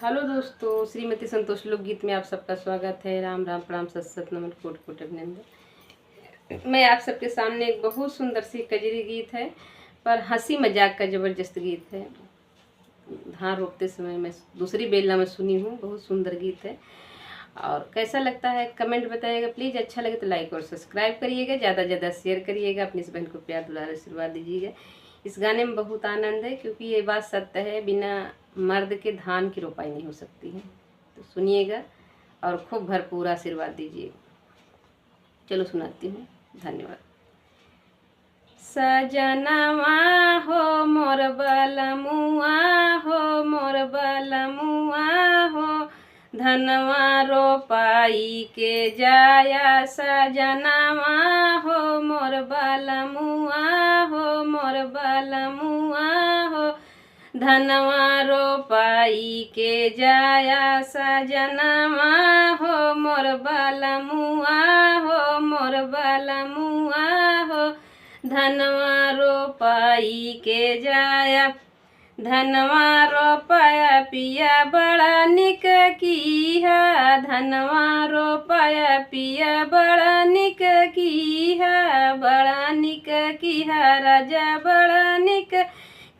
Hello दोस्तों, श्रीमती संतोष लोकगीत में आप सबका स्वागत है। राम राम प्रणाम सत सत नमन कोट कोट अभिनंदन। मैं आप सबके सामने एक बहुत सुंदर सी कजरी गीत है, पर हंसी मजाक का ज़बरदस्त गीत है। धान रोपते समय मैं दूसरी बेला में सुनी हूँ, बहुत सुंदर गीत है। और कैसा लगता है कमेंट बताइएगा प्लीज़। अच्छा लगे तो लाइक और सब्सक्राइब करिएगा, ज़्यादा से ज़्यादा शेयर करिएगा, अपनी इस बहन को प्यार दुलार आशीर्वाद दीजिएगा। इस गाने में बहुत आनंद है, क्योंकि ये बात सत्य है, बिना मर्द के धान की रोपाई नहीं हो सकती है। तो सुनिएगा और खूब भरपूर आशीर्वाद दीजिएगा। चलो सुनाती हूँ। धन्यवाद। सजनवा हो मोर बलमुआ हो, मोर बलमुआ हो, धनवा रोपाई के जाया। सजनवा हो मोर बलमुआ हो, मोर बलमुआ हो, धनवा रोपाई के जाया। सजनवा हो मोर बलमुआ हो, मोर बलमुआ हो, धनवा रोपाई के जाया। धनवा रोपाया पिया बड़ा निक कीहा, धनवा रोपाया पिया बड़ा निक कीहा, बड़ा निक कीहा राजा बड़ा निक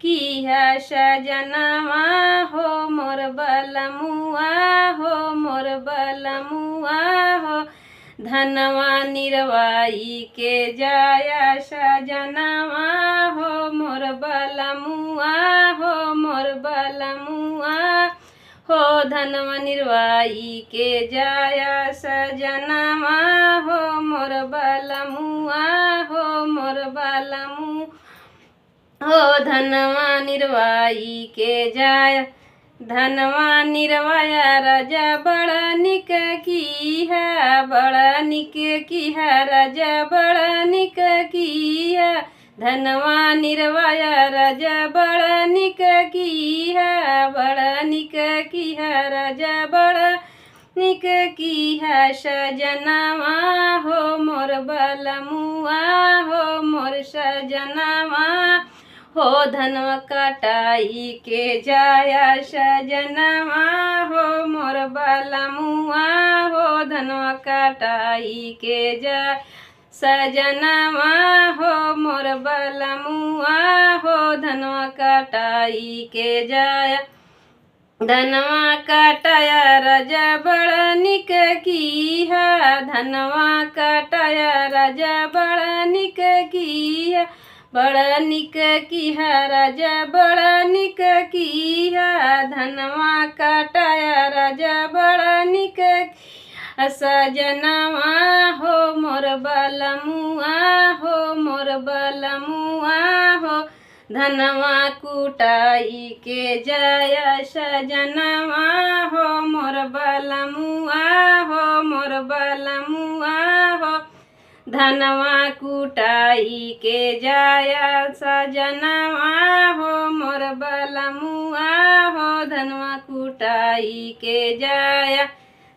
कीहा। सजनवा हो मोर बलमुआ हो, मोर बलमुआ हो, धनवा निरवाई के जाया। सजनवा हो मोर बलमुआ हो, मोर बलमुआ हो, धनवा निरवाई के जाया। सजनवा हो मोर बलमुआ हो, मोर बलमुआ हो, धनवा निरवाई के जाया। धनवा निरवाया राजा बड़ा निक कीहा, बड़ा निक कीहा राजा बड़ा निक कीहा। धनवा निरवाया राजा बड़ा निक कीहा, बड़ा निक कीहा राजा बड़ा निक कीहा। सजनवा हो मोर बलमुआ हो, मोर सजनवा हो, धनवा कटाई के जाया। सजनवा हो मोर बलमुआ हो, धनवा कटाई के जाया। सजनवा हो मोर बलमुआ हो, धनवा कटाई के जाया। धनवा कटाया राजा बड़ा निक कीहा, धनवा कटाया राजा बड़ा निक कीहा, बड़ा निक कीहा राजा बड़ा निक कीहा। धनवा कटाया राजा बड़ा निक कीहा। सजनवा हो मोर बलमुआ हो, मोर बलमुआ हो, धनवा कुटाई के जाया। सजनवा हो मोर बलमुआ हो, मोर बलमुआ हो, धनवा कुटाई के जाया। सजनवा हो मोर बलमुआ हो, धनवा कुटाई के जाया।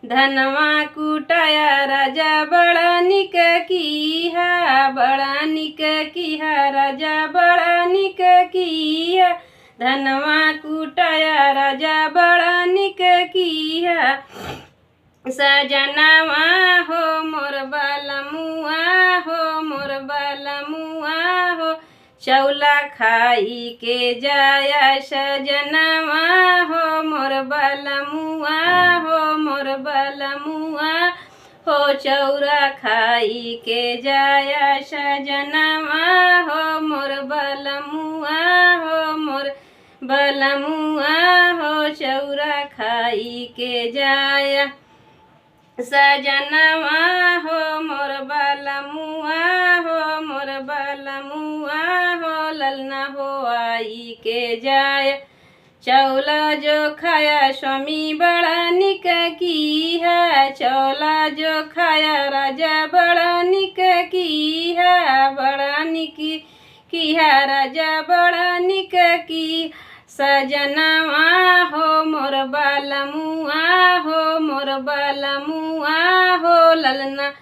धनवा कुटाया राजा बड़ा निक कीहा, बड़ा निक कीहा राजा बड़ा निक कीहा। धनवा कुटाया राजा बड़ा निक कीहा। सजनवा हो मोर बलमुआ हो, मोर बलमुआ हो, चौला खाई के जाया। सजनवा हो मोर बलमुआ हो, मोर बलमुआ हो, चौरा खाई के जाया। सजनवा हो मोर बलमुआ हो, मोर बलमुआ हो, चौरा खाई के जाया। सजनवा हो मोर बलमुआ हो, मोर बलमुआ हो, ललना हो आई के जाया। चौला जो खाया स्वामी बड़ा निक कीहा, चौला जो खाया राजा बड़ा निक कीहा, बड़ा निक कीहा राजा बड़ा निक की। सजनवा हो मोर बलमुआ हो, मोर बलमुआ हो, ललना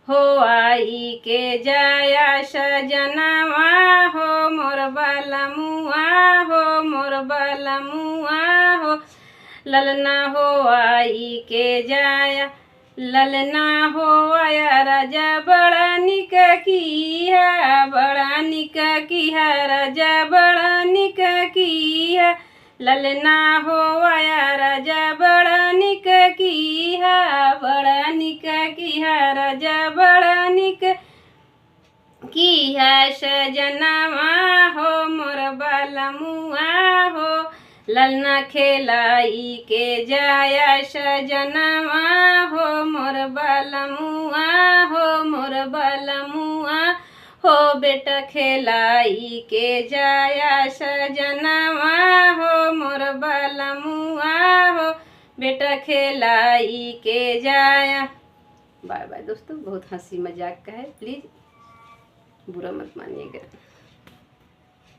हो आई के जाया। सजनवा हो मोर बलमुआ हो, मोर बलमुआ हो, ललना हो आई के जाया, ललना हो आया राजा बड़ा निक किया, बड़ा निक किया राजा बड़ा निक किया, ललना हो आया राजा बड़ा निक किया, बड़ा निक किया राजा बड़ा निक किया, सजनवा हो मोर बालमुआ हो, ललना खेलाई के जाया, सजनवा हो मोर बालमुआ हो, मोर बालमुआ हो, बेटा खेलाई के जाया, सजनवा हो मोर बालमुआ हो, बेटा खेलाई के जाया। बाय बाय दोस्तों, बहुत हंसी मजाक का है, प्लीज़ बुरा मत मानिएगा।